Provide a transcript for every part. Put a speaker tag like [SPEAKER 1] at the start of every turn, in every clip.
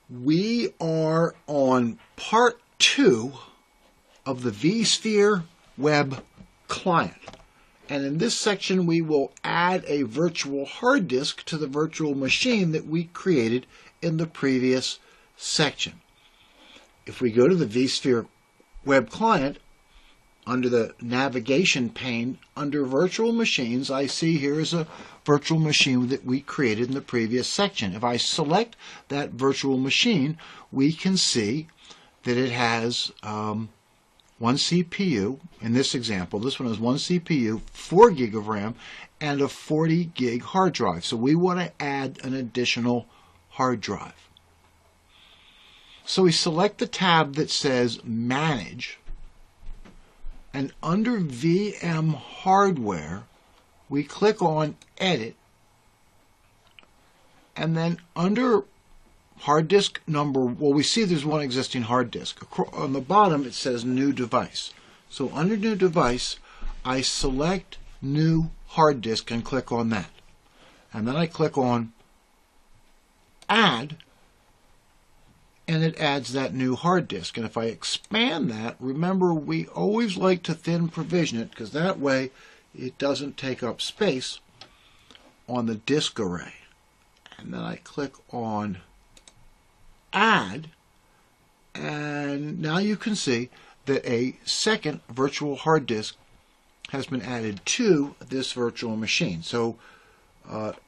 [SPEAKER 1] We are on part 2 of the vSphere web client. And in this section, we will add a virtual hard disk to the virtual machine that we created in the previous section. If we go to the vSphere web client, under the navigation pane, under virtual machines, I see here is a virtual machine that we created in the previous section. If I select that virtual machine, we can see that it has one CPU. In this example, this one has one CPU, 4 gig of RAM, and a 40 gig hard drive. So we want to add an additional hard drive. So we select the tab that says Manage, and under VM Hardware, we click on Edit, and then under hard disk number, well, we see there's one existing hard disk. On the bottom, it says New Device. So under New Device, I select New Hard Disk and click on that. And then I click on Add, and it adds that new hard disk. And if I expand that, remember, we always like to thin provision it, because that way it doesn't take up space on the disk array. And then I click on Add, and now you can see that a second virtual hard disk has been added to this virtual machine. So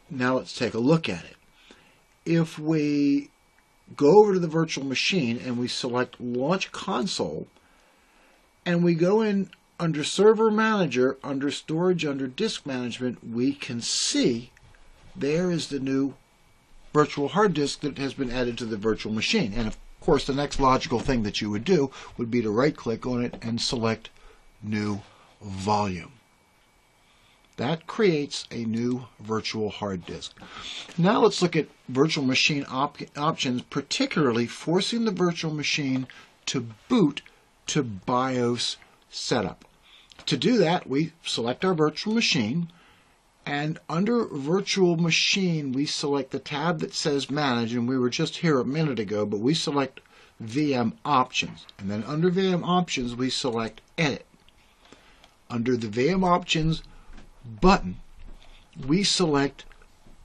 [SPEAKER 1] now let's take a look at it. If we go over to the virtual machine and we select Launch Console, and we go in under Server Manager, under Storage, under Disk Management, we can see there is the new virtual hard disk that has been added to the virtual machine. And of course, the next logical thing that you would do would be to right-click on it and select New Volume. That creates a new virtual hard disk. Now let's look at virtual machine options, particularly forcing the virtual machine to boot to BIOS setup. To do that, we select our virtual machine, and under Virtual Machine, we select the tab that says Manage, and we were just here a minute ago, but we select VM Options. And then under VM Options, we select Edit. Under the VM Options button, we select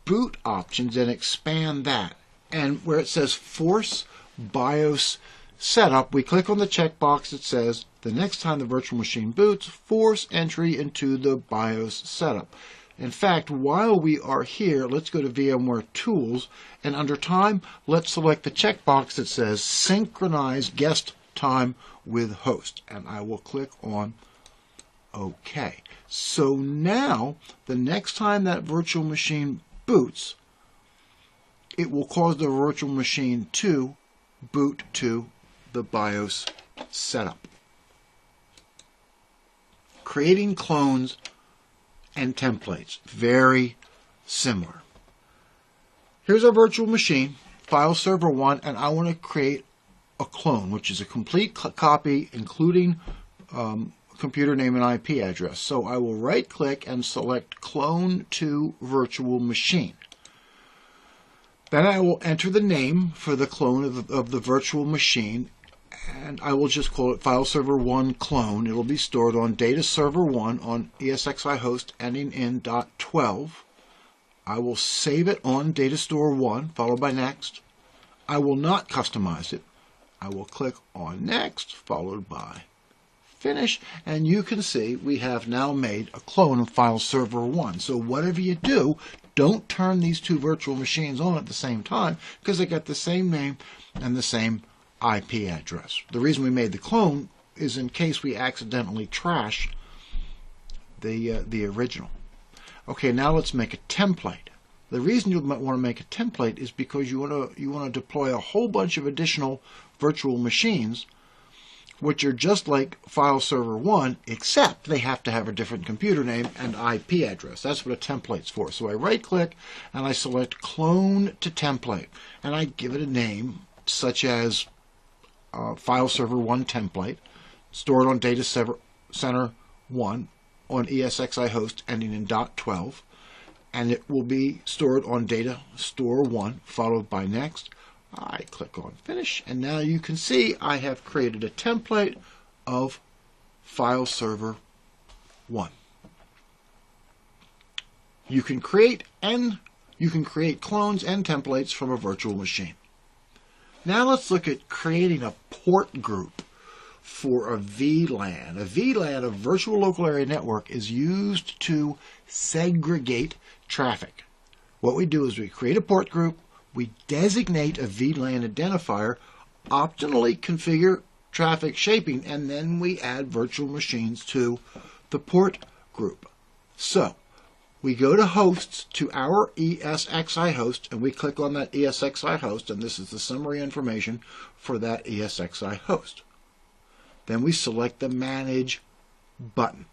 [SPEAKER 1] Boot Options and expand that. And where it says Force BIOS Setup, we click on the checkbox that says, the next time the virtual machine boots, force entry into the BIOS setup. In fact, while we are here, let's go to VMware Tools, and under Time, let's select the checkbox that says Synchronize Guest Time with Host, and I will click on OK. So now, the next time that virtual machine boots, it will cause the virtual machine to boot to the BIOS setup. Creating clones and templates, very similar. Here's our virtual machine, file server 1, and I want to create a clone, which is a complete copy, including computer name and IP address. So I will right click and select Clone to Virtual Machine. Then I will enter the name for the clone of the virtual machine, and I will just call it File Server 1 Clone. It will be stored on Data Server 1 on ESXi host ending in .12. I will save it on Data Store 1, followed by Next. I will not customize it. I will click on Next, followed by Finish, and you can see we have now made a clone of File Server 1. So whatever you do, don't turn these two virtual machines on at the same time, because they got the same name and the same IP address. The reason we made the clone is in case we accidentally trash the original. Okay, now let's make a template. The reason you might want to make a template is because you want to deploy a whole bunch of additional virtual machines, which are just like File Server 1, except they have to have a different computer name and IP address. That's what a template's for. So I right-click and I select Clone to Template, and I give it a name such as File Server 1 Template, stored on Data Center 1 on ESXi host ending in .12, and it will be stored on Data Store 1, followed by Next. I click on Finish, and now you can see I have created a template of File Server 1. You can create clones and templates from a virtual machine. Now let's look at creating a port group for a VLAN. A VLAN, a virtual local area network, is used to segregate traffic. What we do is we create a port group, we designate a VLAN identifier, optionally configure traffic shaping, and then we add virtual machines to the port group. So we go to hosts, to our ESXi host, and we click on that ESXi host, and this is the summary information for that ESXi host. Then we select the Manage button.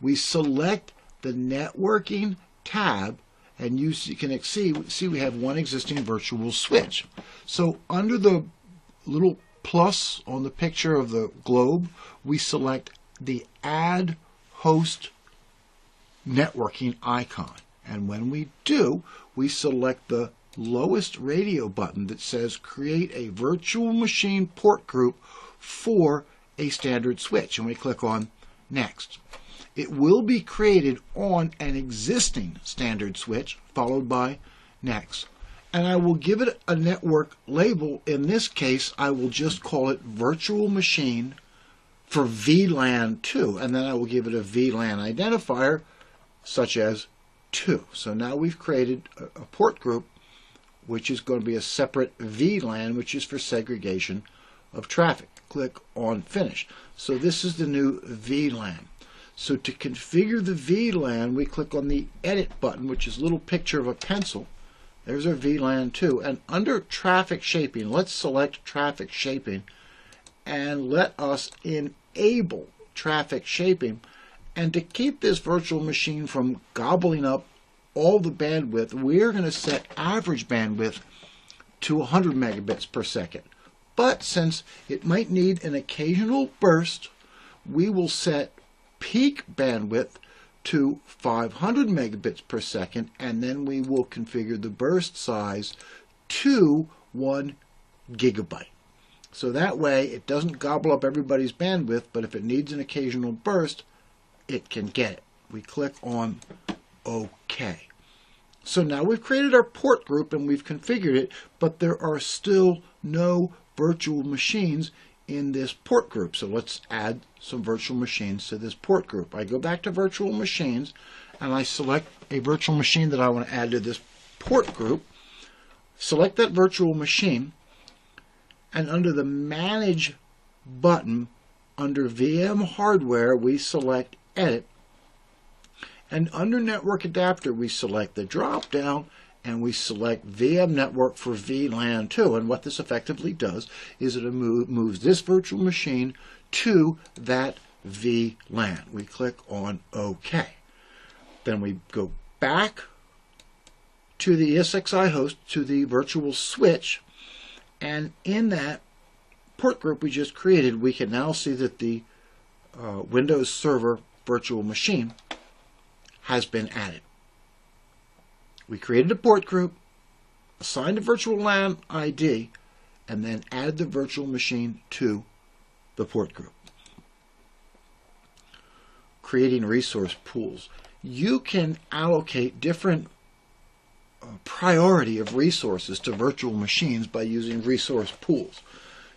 [SPEAKER 1] We select the Networking tab, and you can see we have one existing virtual switch. So under the little plus on the picture of the globe, we select the Add Host Networking icon. And when we do, we select the lowest radio button that says Create a Virtual Machine Port Group for a standard switch, and we click on Next. It will be created on an existing standard switch, followed by Next. And I will give it a network label. In this case, I will just call it Virtual Machine for VLAN 2, and then I will give it a VLAN identifier such as 2. So now we've created a port group which is going to be a separate VLAN, which is for segregation of traffic. Click on Finish. So this is the new VLAN. So to configure the VLAN, we click on the Edit button, which is a little picture of a pencil. There's our VLAN 2. And under Traffic Shaping, let's select Traffic Shaping, and let us enable Traffic Shaping. And to keep this virtual machine from gobbling up all the bandwidth, we're going to set average bandwidth to 100 megabits per second. But since it might need an occasional burst, we will set peak bandwidth to 500 megabits per second, and then we will configure the burst size to 1 gigabyte. So that way it doesn't gobble up everybody's bandwidth, but if it needs an occasional burst, it can get it. We click on OK. So now we've created our port group and we've configured it, but there are still no virtual machines in this port group. So let's add some virtual machines to this port group. I go back to virtual machines and I select a virtual machine that I want to add to this port group. Select that virtual machine, and under the Manage button, under VM Hardware, we select Edit, and under Network Adapter we select the drop down and we select VM Network for VLAN 2. And what this effectively does is it moves this virtual machine to that VLAN. We click on OK. Then we go back to the ESXi host, to the virtual switch, and in that port group we just created, we can now see that the Windows Server virtual machine has been added. We created a port group, assigned a virtual LAN ID, and then added the virtual machine to the port group. Creating resource pools. You can allocate different priority of resources to virtual machines by using resource pools.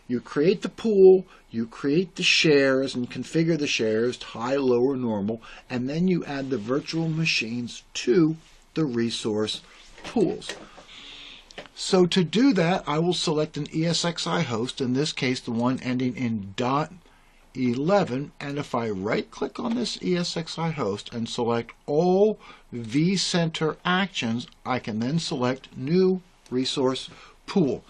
[SPEAKER 1] You create the pool, you create the shares and configure the shares to high, low, or normal, and then you add the virtual machines to the resource pools. So to do that, I will select an ESXi host, in this case the one ending in .11, and if I right-click on this ESXi host and select all vCenter actions, I can then select New Resource Pool.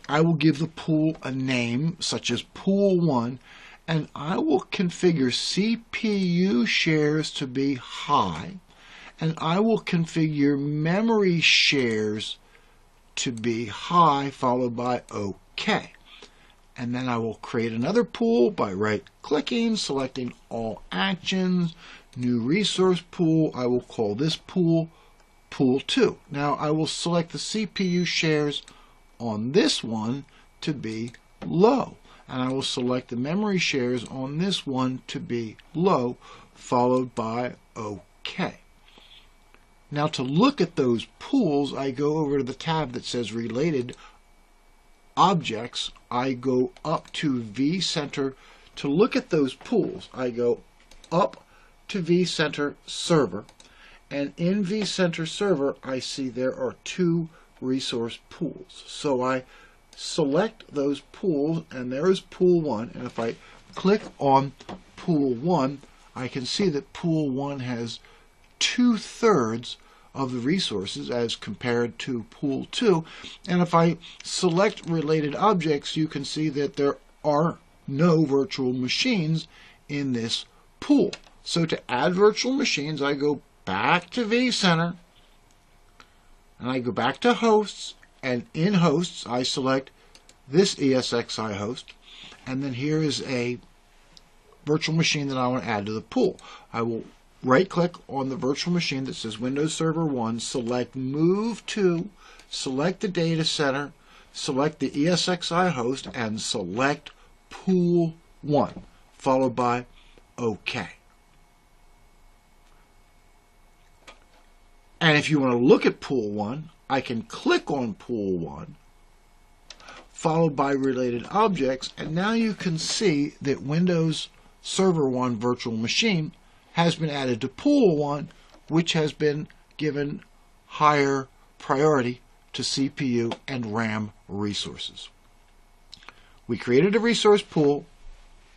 [SPEAKER 1] I will give the pool a name, such as Pool 1, and I will configure CPU shares to be high, and I will configure memory shares to be high, followed by OK. And then I will create another pool by right-clicking, selecting All Actions, New Resource Pool. I will call this pool Pool 2. Now I will select the CPU shares on this one to be low. And I will select the memory shares on this one to be low, followed by OK. Now to look at those pools, I go over to the tab that says Related Objects. I go up to vCenter. To look at those pools, I go up to vCenter Server. And in vCenter Server, I see there are two resource pools. So I select those pools, and there is pool 1. And if I click on pool 1, I can see that pool 1 has 2/3 of the resources as compared to pool 2. And if I select related objects, you can see that there are no virtual machines in this pool. So to add virtual machines, I go back to vCenter, and I go back to hosts, and in hosts I select this ESXi host, and then here is a virtual machine that I want to add to the pool. I will right click on the virtual machine that says Windows Server 1, select Move To, select the data center, select the ESXi host, and select Pool 1, followed by OK. And if you want to look at Pool 1, I can click on Pool 1, followed by Related Objects, and now you can see that Windows Server 1 virtual machine has been added to Pool 1, which has been given higher priority to CPU and RAM resources. We created a resource pool,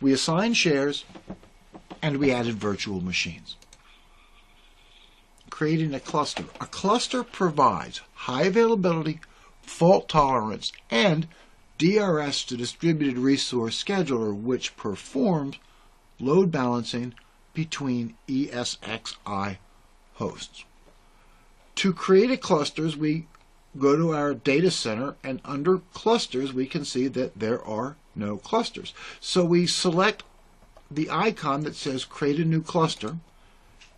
[SPEAKER 1] we assigned shares, and we added virtual machines. Creating a cluster. A cluster provides high availability, fault tolerance, and DRS to distributed resource scheduler, which performs load balancing between ESXi hosts. To create a clusters, we go to our data center, and under clusters we can see that there are no clusters. So we select the icon that says create a new cluster,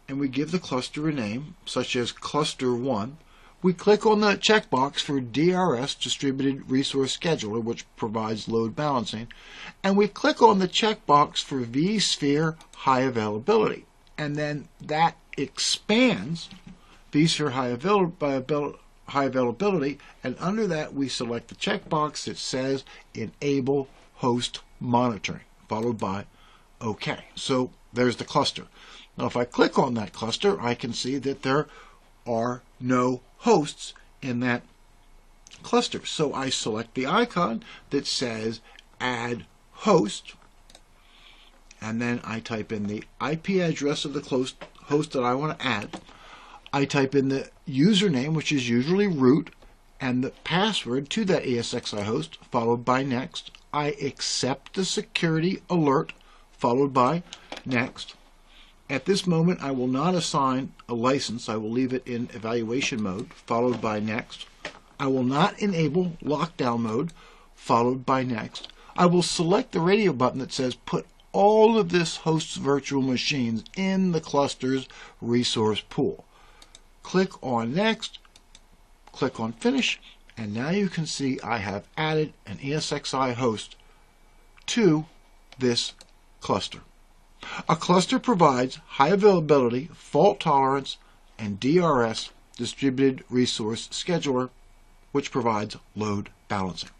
[SPEAKER 1] and we give the cluster a name such as cluster 1. We click on the checkbox for DRS, Distributed Resource Scheduler, which provides load balancing, and we click on the checkbox for vSphere High Availability, and then that expands vSphere High Availability, and under that we select the checkbox that says Enable Host Monitoring, followed by OK. So there's the cluster. Now if I click on that cluster, I can see that there are no hosts in that cluster. So I select the icon that says Add Host, and then I type in the IP address of the host that I want to add. I type in the username, which is usually root, and the password to that ESXi host, followed by next. I accept the security alert, followed by next. At this moment, I will not assign a license. I will leave it in evaluation mode, followed by next. I will not enable lockdown mode, followed by next. I will select the radio button that says put all of this host's virtual machines in the cluster's resource pool. Click on next, click on finish, and now you can see I have added an ESXi host to this cluster. A cluster provides high availability, fault tolerance, and DRS, Distributed Resource Scheduler, which provides load balancing.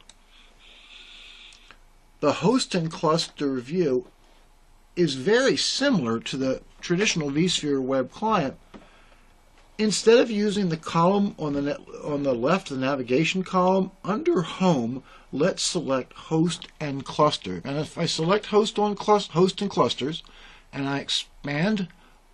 [SPEAKER 1] The host and cluster view is very similar to the traditional vSphere web client. Instead of using the column on the left, the navigation column, under Home, let's select Host and Cluster. And if I select Host and Clusters, and I expand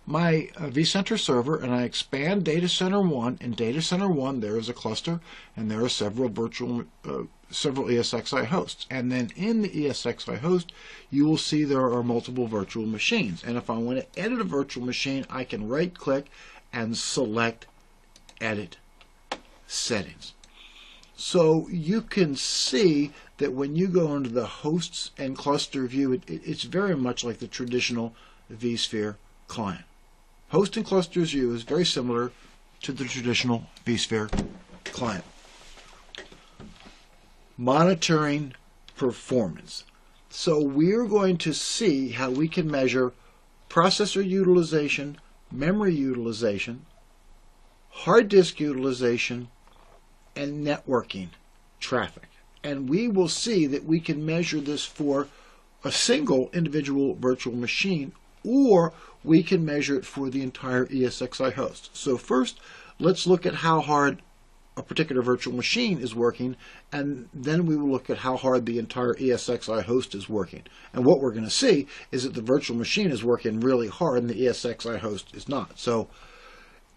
[SPEAKER 1] my vCenter server, and I expand Data Center 1, in Data Center 1 there is a cluster, and there are several ESXi hosts. And then in the ESXi host, you will see there are multiple virtual machines. And if I want to edit a virtual machine, I can right-click and select Edit Settings. So you can see that when you go into the hosts and cluster view, it's very much like the traditional vSphere client. Host and clusters view is very similar to the traditional vSphere client. monitoring performance. So we're going to see how we can measure processor utilization, memory utilization, hard disk utilization, and networking traffic. And we will see that we can measure this for a single individual virtual machine, or we can measure it for the entire ESXi host. So first, let's look at how hard a particular virtual machine is working, and then we will look at how hard the entire ESXi host is working. And what we're going to see is that the virtual machine is working really hard and the ESXi host is not. So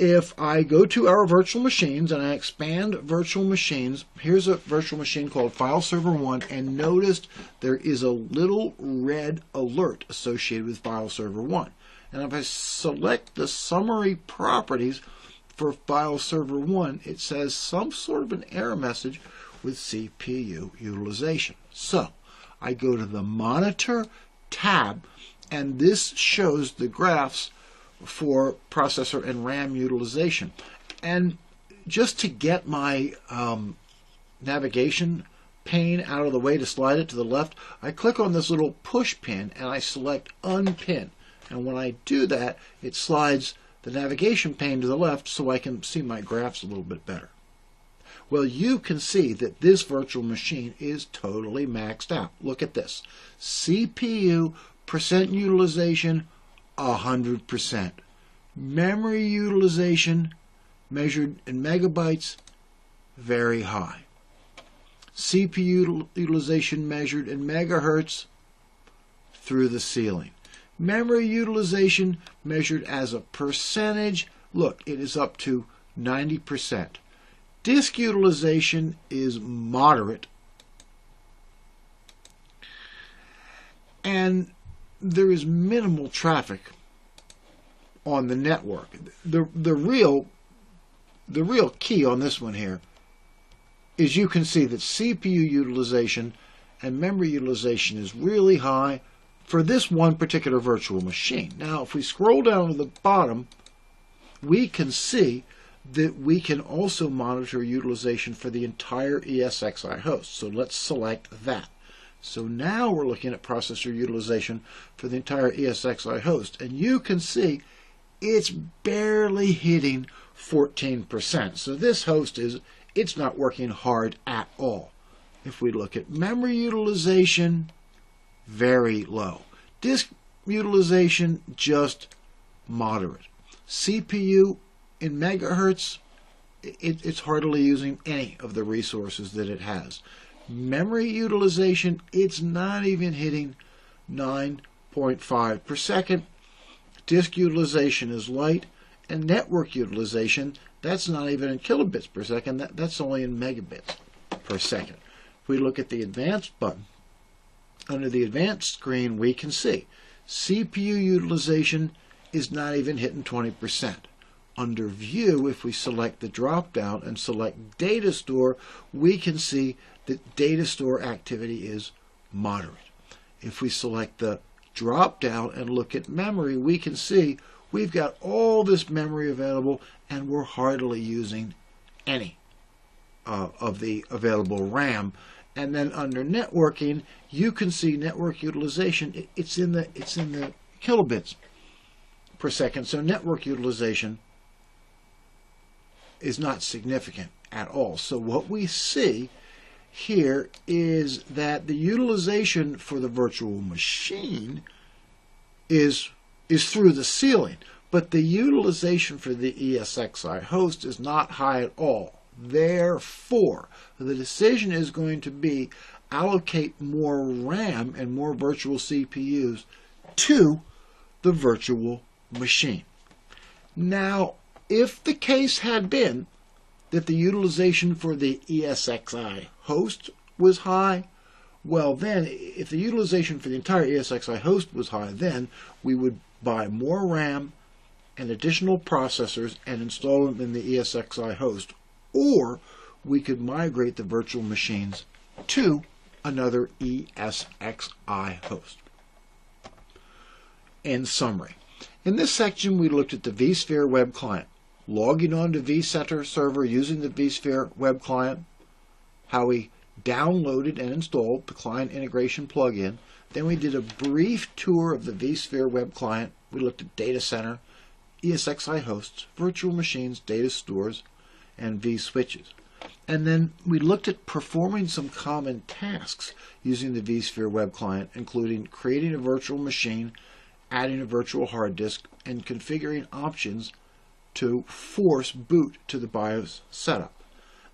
[SPEAKER 1] if I go to our virtual machines and I expand virtual machines, here's a virtual machine called File Server 1, and notice there is a little red alert associated with File Server 1. And if I select the summary properties for File Server 1, it says some sort of an error message with CPU utilization. So I go to the Monitor tab, and this shows the graphs for processor and RAM utilization. And just to get my navigation pane out of the way to slide it to the left, I click on this little push pin and I select Unpin. And when I do that, it slides the navigation pane to the left so I can see my graphs a little bit better. Well, you can see that this virtual machine is totally maxed out. Look at this. CPU percent utilization, 100%. Memory utilization measured in megabytes, very high. CPU utilization measured in megahertz, through the ceiling. Memory utilization measured as a percentage, look, it is up to 90%. Disk utilization is moderate. And there is minimal traffic on the network. The real key on this one here is you can see that CPU utilization and memory utilization is really high for this one particular virtual machine. Now, if we scroll down to the bottom, we can see that we can also monitor utilization for the entire ESXi host. So let's select that. So now we're looking at processor utilization for the entire ESXi host, and you can see it's barely hitting 14%. So this host it's not working hard at all. If we look at memory utilization, very low. Disk utilization, just moderate. CPU in megahertz, it's hardly using any of the resources that it has. Memory utilization, it's not even hitting 9.5 per second. Disk utilization is light, and network utilization, that's not even in kilobits per second, that's only in megabits per second. If we look at the advanced button, under the advanced screen, we can see CPU utilization is not even hitting 20%. Under View, if we select the drop-down and select Data Store, we can see that data store activity is moderate. If we select the drop-down and look at memory, we can see we've got all this memory available and we're hardly using any of the available RAM. And then under networking, you can see network utilization. It's in the kilobits per second. So network utilization is not significant at all. So what we see here is that the utilization for the virtual machine is through the ceiling, but the utilization for the ESXi host is not high at all. Therefore, the decision is going to be allocate more RAM and more virtual CPUs to the virtual machine. Now, if the case had been that the utilization for the ESXi host was high, well then, if the utilization for the entire ESXi host was high, then we would buy more RAM and additional processors and install them in the ESXi host, or we could migrate the virtual machines to another ESXi host. In summary, in this section we looked at the vSphere web client, logging on to vCenter server using the vSphere web client, how we downloaded and installed the client integration plugin. Then we did a brief tour of the vSphere web client. We looked at data center, ESXi hosts, virtual machines, data stores, and vSwitches. And then we looked at performing some common tasks using the vSphere web client, including creating a virtual machine, adding a virtual hard disk, and configuring options to force boot to the BIOS setup.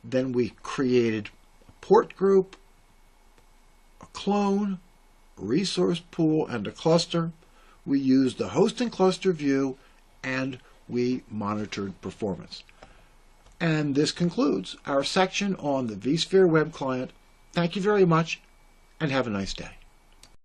[SPEAKER 1] Then we created a port group, a clone, a resource pool, and a cluster. We used the host and cluster view, and we monitored performance. And this concludes our section on the vSphere web client. Thank you very much, and have a nice day.